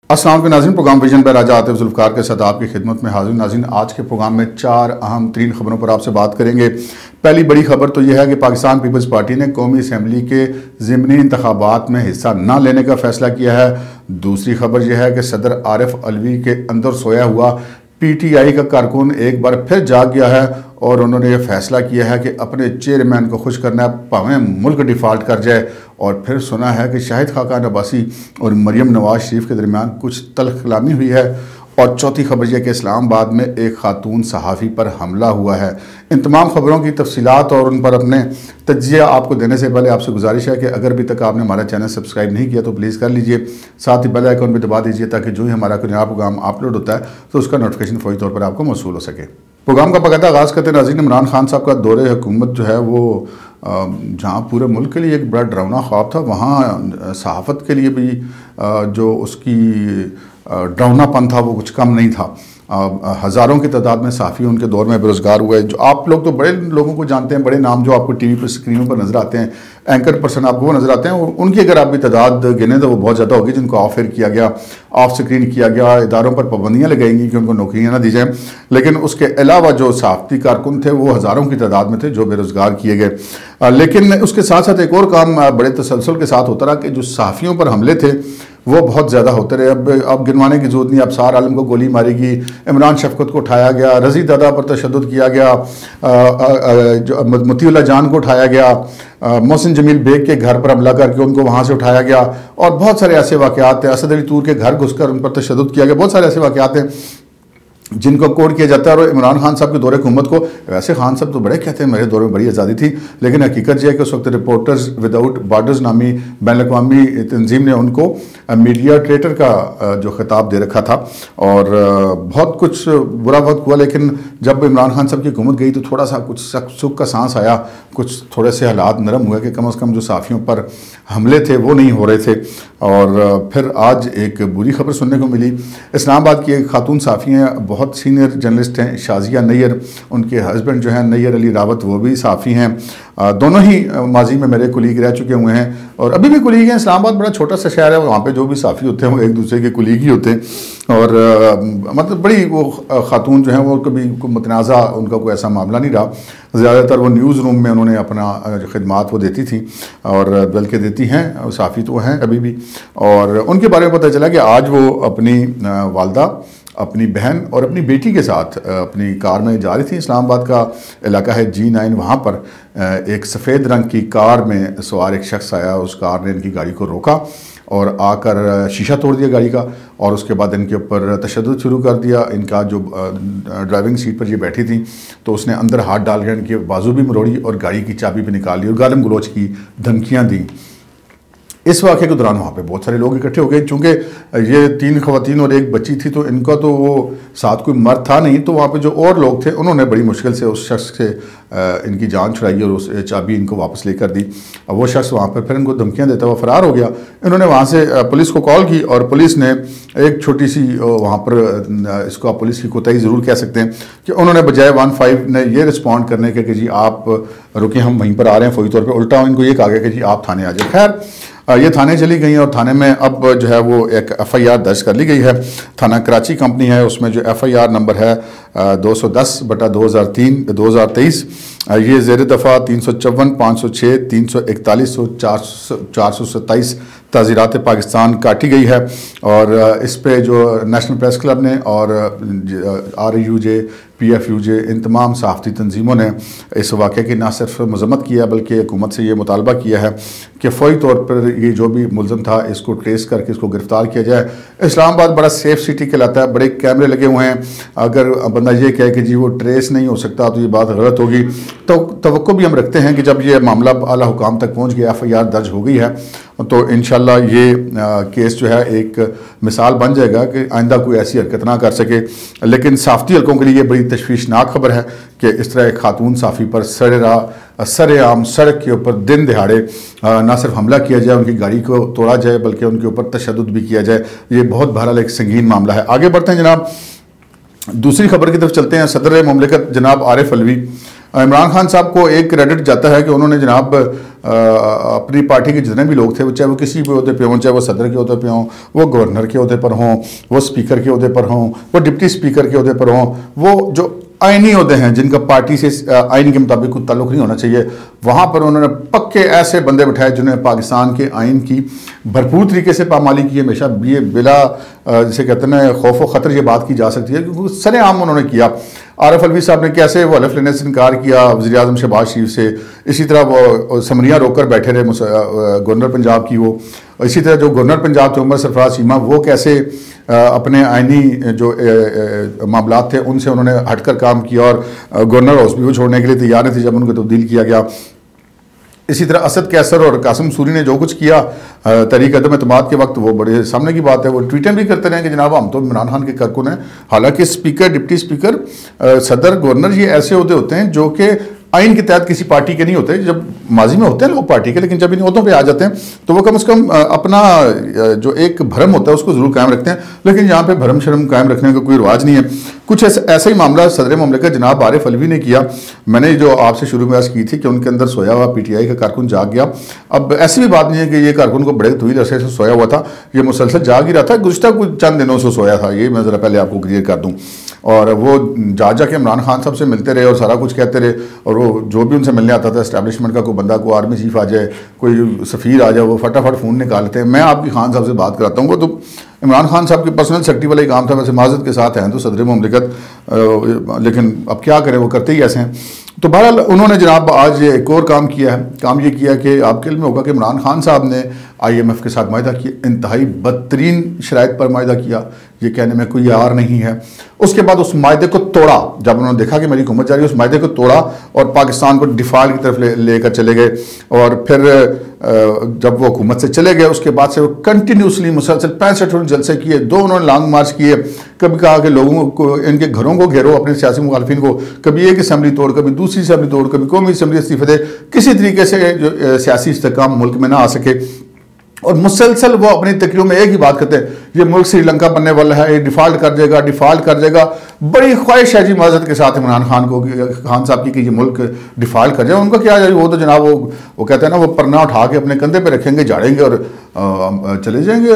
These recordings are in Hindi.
अस्सलाम वालेकुम नाज़रीन, प्रोग्राम विजन पर राजा आतिफ जुल्फ़िकार के साथ आपकी खिदमत में हाजिर। नाज़रीन, आज के प्रोग्राम में 4 अहम तरीन खबरों पर आपसे बात करेंगे। पहली बड़ी खबर तो यह है कि पाकिस्तान पीपल्स पार्टी ने कौमी असम्बली के ज़िमनी इंतखाबात में हिस्सा न लेने का फैसला किया है। दूसरी खबर यह है कि सदर आरिफ अलवी के अंदर सोया हुआ PTI का कारकुन एक बार फिर जाग गया है और उन्होंने ये फैसला किया है कि अपने चेयरमैन को खुश करना है, भावें मुल्क डिफ़ाल्ट कर जाए। और फिर सुना है कि शाहिद खाकान अब्बासी और मरियम नवाज शरीफ के दरमियान कुछ तल्ख कलामी हुई है। और चौथी खबर यह कि इस्लामाबाद में एक खातून सहाफ़ी पर हमला हुआ है। इन तमाम खबरों की तफसीलात और उन पर अपने तज्जिया आपको देने से पहले आपसे गुजारिश है कि अगर अभी तक आपने हमारा चैनल सब्सक्राइब नहीं किया तो प्लीज़ कर लीजिए, साथ ही बेल आइकन भी दबा दीजिए ताकि जो ही हमारा कोई नया प्रोग्राम अपलोड होता है तो उसका नोटिफिकेशन फौरी तौर पर आपको मौसूल हो सके। प्रोग्राम का बाकायदा आगाज़ करते नाज़रीन, इमरान खान साहब का दौरे हुकूमत जो है वो जहाँ पूरे मुल्क के लिए एक बड़ा डरावना ख्वाब था, वहाँ सहाफ़त के लिए भी जो उसकी डरावनापन था वो कुछ कम नहीं था। हज़ारों की तादाद में सहाफ़ी उनके दौर में बेरोज़गार हुए। जो आप लोग तो बड़े लोगों को जानते हैं, बड़े नाम जो आपको टीवी पर स्क्रीनों पर नज़र आते हैं, एंकर पर्सन आपको वो नज़र आते हैं, और उनकी अगर आप भी तादाद गिने तो वो बहुत ज़्यादा होगी जिनको ऑफ एयर किया गया, ऑफ स्क्रीन किया गया। इदारों पर पाबंदियाँ लगाएंगी कि उनको नौकरियाँ ना दी जाएँ, लेकिन उसके अलावा जो सहाफ़ती कारकुन थे वो हज़ारों की तादाद में थे जो बेरोज़गार किए गए। लेकिन उसके साथ साथ एक और काम बड़े तसलसल के साथ होता रहा कि जो सहाफ़ियों पर हमले थे वो बहुत ज़्यादा होते रहे। अब गिनवाने की जरूरत नहीं। अबसार आलम को गोली मारी गई, इमरान शफकत को उठाया गया, रज़ी दादा पर तशद्दुद किया गया, जो मतीउल्लाह जान को उठाया गया, मोहसिन जमील बेग के घर पर हमला करके उनको वहाँ से उठाया गया, और बहुत सारे ऐसे वाक़यात हैं। असद अली तूर के घर घुसकर उन पर तशद्दुद किया गया। बहुत सारे ऐसे वाक़यात हैं जिनको कोड किया जाता है। और इमरान खान साहब के दौरे हुकूमत को, वैसे खान साहब तो बड़े कहते हैं मेरे दौरे में बड़ी आज़ादी थी, लेकिन हकीकत यह है कि उस वक्त रिपोर्टर्स विदाउट बॉर्डर्स नामी बैन अवी तंजीम ने उनको मीडिया ट्रेटर का जो खिताब दे रखा था, और बहुत कुछ बुरा वक्त हुआ। लेकिन जब इमरान खान साहब की हुकूमत गई तो थोड़ा सा कुछ सुख का सांस आया, कुछ थोड़े से हालात नरम हुए कि कम से कम जो सहाफ़ियों पर हमले थे वो नहीं हो रहे थे। और फिर आज एक बुरी खबर सुनने को मिली। इस्लामाबाद की एक खातून सहाफ़ी हैं, बहुत सीनियर जर्नलिस्ट हैं, शाजिया नैयर, उनके हस्बैंड जो हैं नैयर अली रावत, वो भी सहाफ़ी हैं। दोनों ही माजी में मेरे कुलीग रह चुके हुए हैं और अभी भी कुलीग हैं। इस्लामाबाद बड़ा छोटा सा शहर है, वहाँ पे जो भी सहाफ़ी होते हैं वो एक दूसरे के कुलीग ही होते हैं। और मतलब बड़ी वो खातून जो हैं वो कभी मुतनाज़ा उनका कोई ऐसा मामला नहीं रहा। ज़्यादातर वो न्यूज़ रूम में उन्होंने अपना जो खिदमात वो देती थी, और बल्कि देती हैं, सहाफ़ी तो हैं अभी भी। और उनके बारे में पता चला कि आज वो अपनी वालदा, अपनी बहन और अपनी बेटी के साथ अपनी कार में जा रही थी। इस्लामाबाद का इलाका है G9, वहाँ पर एक सफ़ेद रंग की कार में सवार एक शख्स आया। उस कार ने इनकी गाड़ी को रोका और आकर शीशा तोड़ दिया गाड़ी का, और उसके बाद इनके ऊपर तशद्दुद शुरू कर दिया। इनका जो ड्राइविंग सीट पर ये बैठी थी तो उसने अंदर हाथ डाल कर इनके बाजू भी मरोड़ी और गाड़ी की चाबी भी निकाल ली और गालिम गलोच की धमकियाँ दी। इस वाक़े के दौरान वहाँ पे बहुत सारे लोग इकट्ठे हो गए। चूँकि ये 3 ख़वातीन और एक बच्ची थी तो इनका तो वो साथ कोई मर्द था नहीं, तो वहाँ पे जो और लोग थे उन्होंने बड़ी मुश्किल से उस शख्स से इनकी जान छुड़ाई और उस चाबी इनको वापस लेकर दी। अब वो शख्स वहाँ पर फिर इनको धमकियाँ देता हुआ फ़रार हो गया। इन्होंने वहाँ से पुलिस को कॉल की और पुलिस ने एक छोटी सी वहाँ पर, इसको आप पुलिस की कोताही ज़रूर कह सकते हैं, कि उन्होंने बजाय 15 ने ये रिस्पॉन्ड करने के कि जी आप रुके, हम वहीं पर आ रहे हैं फौरी तौर पर, उल्टा इनको ये कहा गया कि जी आप थाने आ जाए। खैर ये थाने चली गई और थाने में अब जो है वो एक FIR दर्ज कर ली गई है। थाना कराची कंपनी है, उसमें जो FIR नंबर है 210/2023, ये ज़ेर दफ़ा 354, 506, 341 और 427 ताज़ीरात पाकिस्तान काटी गई है। और इस पे जो नेशनल प्रेस क्लब ने और RUJ, PFUJ, इन तमाम सहाफ़ती तंजीमों ने इस वाक़े की ना सिर्फ मज़म्मत किया बल्कि हुकूमत से ये मुतालबा किया है कि फ़ौरी तौर पर ये जो भी मुलज़म था इसको ट्रेस करके इसको गिरफ़्तार किया जाए। इस्लामाबाद बड़ा सेफ़ सिटी कहलाता है, बड़े कैमरे लगे हुए हैं। अगर बंदा ये कहे कि जी वो ट्रेस नहीं हो सकता तो ये बात गलत होगी। तो तवक्को भी हम रखते हैं कि जब ये मामला आला हुकाम तक पहुँच गया, FIR दर्ज हो गई है, तो इंशाल्लाह ये केस जो है एक मिसाल बन जाएगा कि आइंदा कोई ऐसी हरकत ना कर सके। लेकिन सहाफ़ती हलकों के लिए ये बड़ी तशवीशनाक खबर है कि इस तरह एक खातून सहाफ़ी पर सरेआम सड़क के ऊपर दिन दिहाड़े ना सिर्फ हमला किया जाए, उनकी गाड़ी को तोड़ा जाए, बल्कि उनके ऊपर तशद्दुद भी किया जाए। ये बहुत बहरहाल एक संगीन मामला है। आगे बढ़ते हैं जनाब, दूसरी खबर की तरफ चलते हैं। सदर मुमलिकत जनाब आरिफ अलवी इमरान खान साहब को एक क्रेडिट जाता है कि उन्होंने जनाब अपनी पार्टी के जितने भी लोग थे, चाहे वो किसी भी अहदे पे हों, चाहे वो सदर के अहदे पे हों, वो गवर्नर के अहदे पर हों, वो स्पीकर के अहदे पर हों, वो डिप्टी स्पीकर के अहदे पर हों, वो जो आइनी अहदे हैं जिनका पार्टी से आइन के मुताबिक कोई ताल्लुक नहीं होना चाहिए, वहाँ पर उन्होंने पक्के ऐसे बंदे बिठाए जिन्होंने पाकिस्तान के आइन की भरपूर तरीके से पामाली की। हमेशा ये बिला जिसे कहते हैं खौफ व ख़तर ये बात की जा सकती है क्योंकि सरेआम उन्होंने किया। आरिफ अलवी साहब ने कैसे वो हलफ लेने से इनकार किया वज़ीर आज़म शहबाज शरीफ से, इसी तरह वो समरियाँ रोक कर बैठे रहे गवर्नर पंजाब की वो, इसी तरह जो गवर्नर पंजाब थे उमर सरफराज चीमा, वो कैसे अपने आइनी जो मामलात थे उनसे उन्होंने हटकर काम किया और गवर्नर हाउस भी वो छोड़ने के लिए तैयार नहीं थे जब उनको तब्दील किया गया। इसी तरह असद कैसर और कासिम सूरी ने जो कुछ किया तहरीक अदम एतमाद के वक्त, वो बड़े सामने की बात है। वो ट्वीटें भी करते रहे कि जनाब हम तो इमरान खान के कारकुन हैं। हालांकि स्पीकर, डिप्टी स्पीकर, सदर, गवर्नर ये ऐसे अहदे होते हैं जो कि आइन के तहत किसी पार्टी के नहीं होते। जब माजी में होते हैं लोग पार्टी के, लेकिन जब इन अहदों पे आ जाते हैं तो वो कम से कम अपना जो एक भरम होता है उसको ज़रूर कायम रखते हैं। लेकिन यहाँ पे भरम शर्म कायम रखने का कोई रिवाज नहीं है। कुछ ऐसा ही मामला सदर मुमलिकत जनाब आरिफ अलवी ने किया। मैंने जो आपसे शुरू में अर्ज़ की थी कि उनके अंदर सोया हुआ PTI का कारकुन जाग गया। अब ऐसी भी बात नहीं है कि ये कारकुन को बड़े तवील अरसे से सोया हुआ था, ये मुसलसल जाग ही रहा था। गुज़िश्ता कुछ चंद दिनों से सोया था, ये मैं ज़रा पहले आपको क्लियर कर दूँ। और वो जा के इमरान खान साहब से मिलते रहे और सारा कुछ कहते रहे, और वो जो भी उनसे मिलने आता था इस्टेब्लिशमेंट का कोई बंदा, कोई आर्मी चीफ आ जाए, कोई सफ़ीर आ जाए, वो फटाफट फ़ोन निकालते हैं, मैं आपकी खान साहब से बात कराता हूँ। वो तो इमरान खान साहब के पर्सनल सेक्रेटरी वाला ही काम था। वैसे माजरत के साथ हैं तो सदर मुमलिकत, लेकिन अब क्या करें, वो करते ही ऐसे हैं। तो बहरहाल उन्होंने जनाब आज एक और काम किया है। काम ये किया कि आपके इल्म में होगा कि इमरान खान साहब ने IMF के साथ माहिदा किया, इंतहाई बदतरीन शराइत पर माहिदा किया, ये कहने में कोई यार नहीं है। उसके बाद उस माहिदे को तोड़ा, जब उन्होंने देखा कि मेरी हुकूमत जा रही है, उस माहिदे को तोड़ा और पाकिस्तान को डिफ़ॉल्ट की तरफ लेकर चले गए। और फिर जब वो हुकूमत से चले गए उसके बाद से वो कंटिन्यूसली मुसलसल 65 जलसे किए, 2 उन्होंने लॉन्ग मार्च किए। कभी कहा कि लोगों को, इनके घरों को घेरो, अपने सियासी मुखालफिन को, कभी एक असम्बली तोड़, कभी दूसरी असम्बली तोड़, कभी कौमी असम्बली इस्तीफे दे, किसी तरीके से जो सियासी इस्तेहकाम मुल्क में ना आ सके। और मुसलसल वो अपनी तकरीरों में एक ही बात करते हैं, ये मुल्क श्रीलंका बनने वाला है, ये डिफ़ॉल्ट कर जाएगा, डिफ़ॉल्ट कर जाएगा। बड़ी ख्वाहिश है जी माजरत के साथ इमरान खान को, खान साहब की, कि ये मुल्क डिफ़ॉल्ट कर जाए। उनका क्या है, वो तो जनाब वो कहते हैं ना, वो परना उठा के अपने कंधे पे रखेंगे, झाड़ेंगे और चले जाएंगे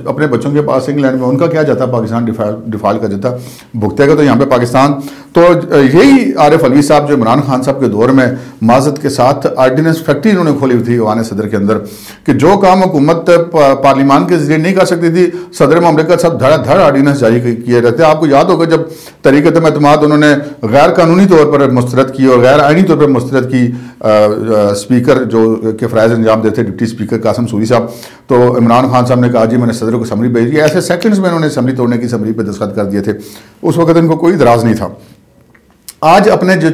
अपने बच्चों के पास इंग्लैंड में। उनका क्या जाता, पाकिस्तान डिफ़ॉल्ट कर जाता, भुगतेगा तो यहाँ पे पाकिस्तान। तो यही आरिफ अलवी साहब जो इमरान खान साहब के दौर में माजरत के साथ आर्डीनेंस फैक्ट्री उन्होंने खोली हुई थी ईवान सदर के अंदर, कि जो काम हुकूमत पार्लियामान के जरिए नहीं कर सकती थी, सदर मुमलिकत सब धड़ाधड़ आर्डीनेंस जारी किए रहते। आपको याद होगा जब तहरीक अदम एतमाद उन्होंने गैर कानूनी तौर पर मुस्तरद की और गैर आइनी तौर पर मुस्तरद की स्पीकर जो के फ़राइज़ अंजाम देते डिप्टी स्पीकर कासिम सूरी साहब, तो इमरान खान साहब ने कहा जी मैंने सदर को समरी भेजी। ऐसे सेकंड्स में उन्होंने असम्बली तोड़ने की समरी पर दस्तखत कर दिए थे। उस वक्त इनको कोई इतराज़ नहीं था। आज अपने जो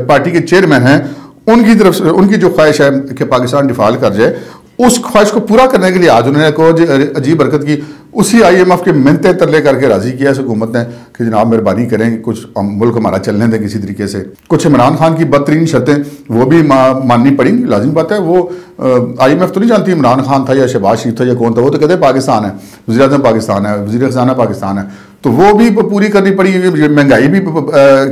पार्टी के चेयरमैन हैं उनकी तरफ से उनकी जो ख्वाहिश है कि पाकिस्तान डिफ़ॉल्ट कर जाए, उस ख्वाहिश को पूरा करने के लिए आज उन्होंने एक अजीब हरकत की। उसी IMF के मिन्नते तरले करके राज़ी किया इस हुकूमत ने कि जनाब मेहरबानी करें, कुछ मुल्क हमारा चलने दें किसी तरीके से। कुछ इमरान खान की बदतरीन शर्तें वो भी माननी पड़ी, लाजिम बात है। वो IMF तो नहीं जानती इमरान खान था या शहबाज शरीफ था या कौन था, वो तो कहते हैं पाकिस्तान है, वज़ीर आज़म पाकिस्तान है, वज़ीर ख़ज़ाना पाकिस्तान है। तो वो भी पूरी करनी पड़ी, महंगाई भी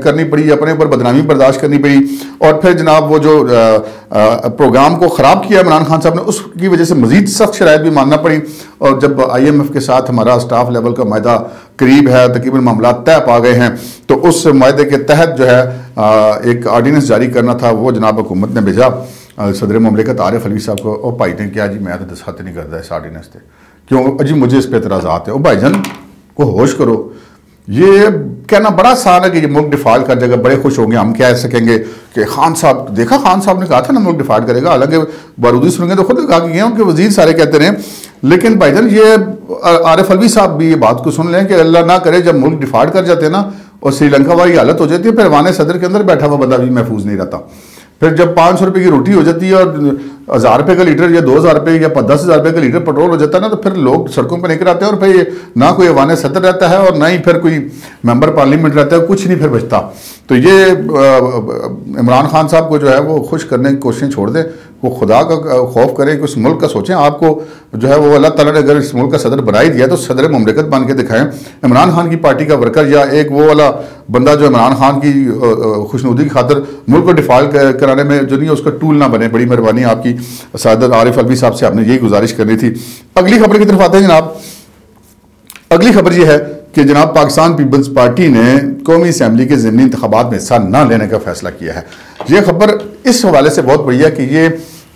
करनी पड़ी, अपने ऊपर बदनामी बर्दाश्त करनी पड़ी। और फिर जनाब वो जो प्रोग्राम को ख़राब किया इमरान खान साहब ने, उसकी वजह से मज़ीद सख्त शराइत भी मानना पड़ी। और जब IMF के साथ हमारा स्टाफ लेवल का माहिदा करीब है, तकरीबन मामला तय पा गए हैं, तो उस माहिदे के तहत जो है एक आर्डीनेंस जारी करना था, वो जनाब हुकूमत ने भेजा सदर मुमलिकत आरिफ अलवी साहब को। और भाईजान क्या जी मैं तो दस्तखत नहीं करता इस आर्डीनेंस से, क्यों जी मुझे इस पर एतराज़ात है। और भाईजान को होश करो, ये कहना बड़ा आसान है कि ये मुल्क डिफ़ॉल्ट कर जाएगा, बड़े खुश होंगे, हम कह सकेंगे कि खान साहब, देखा खान साहब ने कहा था ना मुल्क डिफ़ॉल्ट करेगा। हालांकि बारूदी सुनेंगे तो खुद कहा कि उनके वजीर सारे कहते रहे। लेकिन भाईजान ये आरिफ अलवी साहब भी ये बात को सुन लें कि अल्लाह ना करे जब मुल्क डिफ़ॉल्ट कर जाते हैं ना और श्रीलंका वाली हालत हो जाती है, फिर ईवान सदर के अंदर बैठा हुआ बंदा भी महफूज नहीं रहता। फिर जब 500 रुपये की रोटी हो जाती है और 1000 रुपये का लीटर या 2000 रुपये या 10,000 रुपये का लीटर पेट्रोल हो जाता है ना, तो फिर लोग सड़कों पर निकल आते हैं। और फिर ना कोई ईवान सदर रहता है और ना ही फिर कोई मेंबर पार्लियामेंट रहता है, कुछ नहीं फिर बचता। तो ये इमरान खान साहब को जो है वो खुश करने की कोशिशें छोड़ दें, वो खुदा का खौफ करें, कि उस मुल्क का सोचें। आपको जो है वो अल्लाह ताला ने अगर इस मुल्क का सदर बना ही दिया तो सदर मुमलिकत बन के दिखाएं। इमरान खान की पार्टी का वर्कर या एक वो वाला बंदा जो इमरान खान की खुशनुदी की खातिर मुल्क को डिफॉल्ट कराने में जो नहीं है उसका टूल ना बने। बड़ी मेहरबानी आपकी सादत आरिफ अलवी साहब से आपने यही गुजारिश करनी थी। अगली खबर की तरफ आते हैं जनाब। अगली खबर यह है कि जनाब पाकिस्तान पीपल्स पार्टी ने कौमी असम्बली के ज़िमनी इंतखाबात में हिस्सा न लेने का फैसला किया है। यह खबर इस हवाले से बहुत बढ़िया कि ये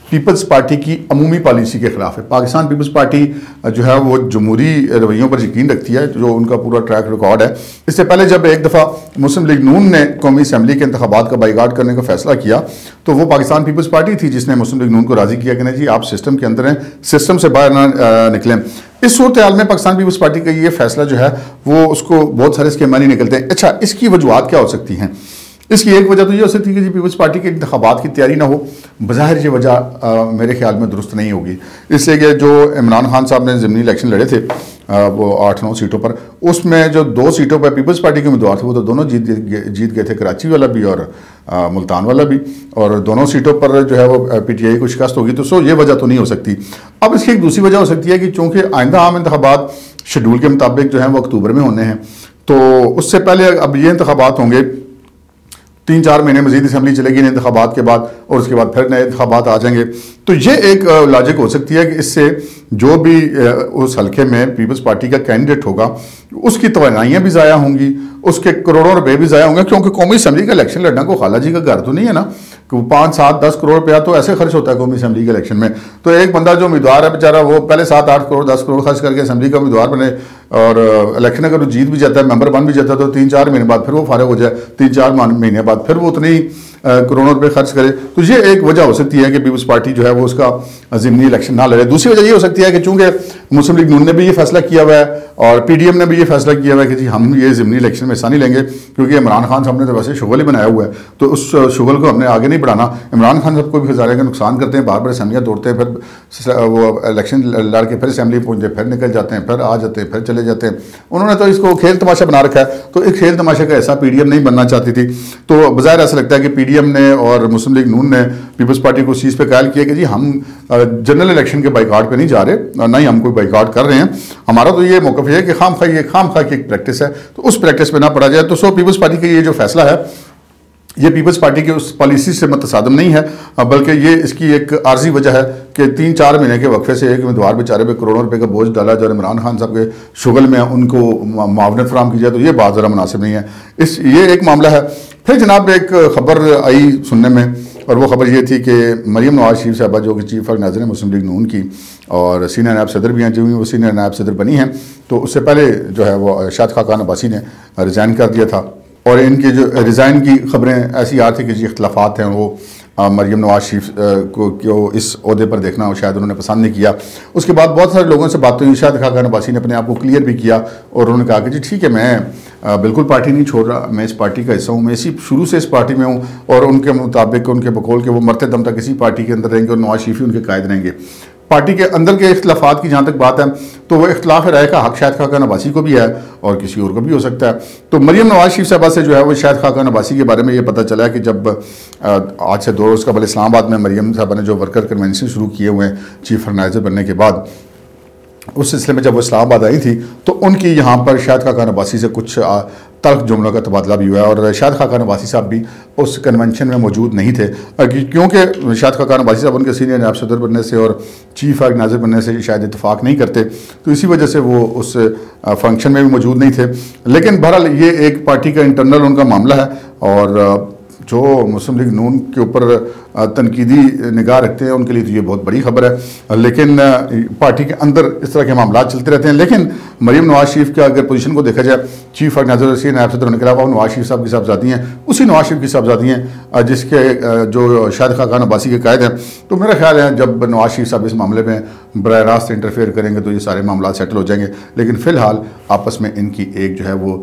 पीपल्स पार्टी की अमूमी पॉलिसी के खिलाफ है। पाकिस्तान पीपल्स पार्टी जो है वो जमहूरी रवैयों पर यकीन रखती है, जो उनका पूरा ट्रैक रिकॉर्ड है। इससे पहले जब एक दफ़ा मुस्लिम लीग नून ने कौमी असम्बली के इंतखाबात का बाइकाट करने का फैसला किया तो वो पाकिस्तान पीपल्स पार्टी थी जिसने मुस्लिम लीग नून को राज़ी किया कि नहीं जी आप सिस्टम के अंदर हैं, सिस्टम से बाहर ना निकलें। इस सूरत हाल में पाकिस्तान पीपल्स पार्टी का ये फैसला जो है वो उसको बहुत सारे इसके मानी निकलते हैं। अच्छा, इसकी वजूहत क्या हो सकती हैं? इसकी एक वजह तो ये हो सकती है कि जी पीपल्स पार्टी के इंतखाबात की तैयारी ना हो। बज़ाहिर ये वजह मेरे ख्याल में दुरुस्त नहीं होगी, इसलिए कि जो इमरान खान साहब ने ज़िमनी इलेक्शन लड़े थे वो 8-9 सीटों पर, उसमें जो 2 सीटों पर पीपल्स पार्टी के उम्मीदवार थे वो तो दोनों जीत गए थे, कराची वाला भी और मुल्तान वाला भी, और दोनों सीटों पर जो है वो PTI को शिकस्त होगी। तो ये वजह तो नहीं हो सकती। अब इसकी एक दूसरी वजह हो सकती है कि चूँकि आइंदा आम इंतखाबात शेड्यूल के मुताबिक जो है वो अक्टूबर में होने हैं, तो उससे पहले अब ये इंतखाबात होंगे 3-4 महीने मजीद असम्बली चलेगी इन इंतखाबात के बाद, और उसके बाद फिर नए इंतखाबात आ जाएंगे। तो ये एक लॉजिक हो सकती है कि इससे जो भी उस हल्के में पीपल्स पार्टी का कैंडिडेट होगा उसकी तवानाइयाँ भी ज़ाया होंगी, उसके करोड़ों रुपए भी ज़ाया होंगे, क्योंकि कौमी असम्बली का इलेक्शन लड़ना को खाला जी का घर तो नहीं है ना कि 5-7-10 करोड़ रुपया तो ऐसे खर्च होता है कौमी असम्बली के इलेक्शन में। तो एक बंदा जो उम्मीदवार है बेचारा वो पहले 7-8 करोड़ 10 करोड़ खर्च करके असम्बली का उम्मीदवार बने, और इलेक्शन अगर वो जीत भी जाता है, मेंबर बन भी जाता है, तो 3-4 महीने बाद फिर वो फारिग हो जाए, 3-4 महीने बाद फिर वो उतनी करोड़ों रुपए खर्च करे। तो ये एक वजह हो सकती है कि पीपल्स पार्टी जो है वो उसका ज़िमनी इलेक्शन ना लड़े। दूसरी वजह ये हो सकती है कि चूंकि मुस्लिम लीग नून ने भी ये फैसला किया हुआ है और PDM ने भी ये फैसला किया हुआ है कि जी हम ये ज़िमनी इलेक्शन में हिस्सा नहीं लेंगे, क्योंकि इमरान खान साहब ने तो वैसे शुगल ही बनाया हुआ है, तो उस शुगल को हमने आगे नहीं बढ़ाना। इमरान खान साहब को भी हज़ारे का नुकसान करते हैं, बार बार असम्बलियाँ तोड़ते हैं, फिर वो इलेक्शन लड़ के फिर असम्बली पहुँचते, फिर निकल जाते हैं, फिर आ जाते हैं, फिर चले जाते हैं। उन्होंने तो इसको खेल तमाशा बना रखा है, तो एक खेल तमाशे का ऐसा PDM नहीं बनना चाहती थी। तो बज़ाहिर ऐसा लगता है कि PDM ने और मुस्लिम लीग नून ने पीपल्स पार्टी को उस चीज़ पे कायल किया कि जी हम जनरल इलेक्शन के बाइकाट पे नहीं जा रहे, ना ही हम कोई बाइकाट कर रहे हैं। हमारा तो ये मौक़िफ़ है कि खाम खा की एक प्रैक्टिस है, तो उस प्रैक्टिस पे ना पड़ा जाए। तो पीपल्स पार्टी का ये जो फैसला है ये पीपल्स पार्टी की उस पॉलिसी से मुतसादम नहीं है, बल्कि ये इसकी एक आर्जी वजह है कि 3-4 महीने के वक्फे से एक उम्मीदवार बेचारे पे करोड़ों रुपए का बोझ डाला जो इमरान खान साहब के शुगल में उनको मुआवनत फराहम की जाए, तो ये बात ज़रा मुनासिब नहीं है। ये एक मामला है। फिर जनाब एक ख़बर आई सुनने में, और वो ख़बर ये थी कि मरीम नवाज शरीफ साहबा जो कि चीफ ऑर्गेनाइजर है मुस्लिम लीग नून की और सीनियर नायब सदर भी हैं, जो वो सीनियर नायब सदर बनी हैं, तो उससे पहले जो है वो शाहिद खाकान अब्बासी ने रिज़ाइन कर दिया था। और इनके जो रिज़ाइन की खबरें ऐसी आ रही थी कि जी इख्तलाफात हैं, वो मरीम नवाज शरीफ को इस ओहदे पर देखना शायद उन्होंने पसंद नहीं किया। उसके बाद बहुत सारे लोगों से बात हुई, शाहिद खाकान अब्बासी ने अपने आप को क्लियर भी किया और उन्होंने कहा कि जी ठीक है, मैं बिल्कुल पार्टी नहीं छोड़ रहा, मैं इस पार्टी का हिस्सा हूँ, मैं इसी शुरू से इस पार्टी में हूँ, और उनके मुताबिक उनके बकौल के वो मरते दम तक इसी पार्टी के अंदर रहेंगे और नवाज शरीफ ही उनके कायद रहेंगे। पार्टी के अंदर के इख्तलाफात की जहाँ तक बात है तो वह इख्तलाफ राय का हक शाहिद खाकान अब्बासी को भी है और किसी और को भी हो सकता है। तो मरीम नवाज शरीफ साहबा से जो है वो शाहिद खाकान अब्बासी के बारे में ये पता चला है कि जब आज से 2 रोज़ कबल इस्लामाबाद में मरीम साहबा ने जो वर्कर कन्वेंशन शुरू किए हुए हैं चीफ ऑर्गेनाइजर बनने के बाद, उस सिलसिले में जब वो इस्लामाबाद आई थी तो उनकी यहाँ पर शाहिद खाकान अब्बासी से कुछ तल्ख जुमलों का तबादला भी हुआ है, और शाहिद खाकान अब्बासी साहब भी उस कन्वेंशन में मौजूद नहीं थे, क्योंकि शाहिद खाकान अब्बासी साहब उनके सीनियर नायब सदर बनने से और चीफ ऑर्गेनाइजर बनने से शायद इत्तेफाक नहीं करते, तो इसी वजह से वो उस फंक्शन में भी मौजूद नहीं थे। लेकिन बहरहाल ये एक पार्टी का इंटरनल उनका मामला है, और जो मुस्लिम लीग नून के ऊपर तनकीदी निगाह रखते हैं उनके लिए तो ये बहुत बड़ी खबर है। लेकिन पार्टी के अंदर इस तरह के मामला चलते रहते हैं। लेकिन मरीम नवाज शरीफ के अगर पोजीशन को देखा जाए, चीफ ऑर्गेनाइजर से नायब सदर होने के अलावा नवाज शरीफ साहब की साहबजादी हैं, उसी नवाज शरीफ की साहबजादी हैं जिसके जो शाहिद खाकान अब्बासी के कायद हैं। तो मेरा ख्याल है जब नवाज शरीफ साहब इस मामले में बराह रास्त इंटरफेयर करेंगे तो ये सारे मामला सेटल हो जाएंगे। लेकिन फ़िलहाल आपस में इनकी एक जो है वो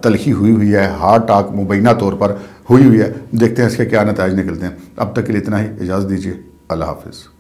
तलखी हुई है, हार्ड टाक मुबैना तौर पर हुई है। देखते हैं इसके क्या नतीजे निकलते हैं। अब तक के लिए इतना ही, इजाज़त दीजिए, अल्लाह हाफिज़।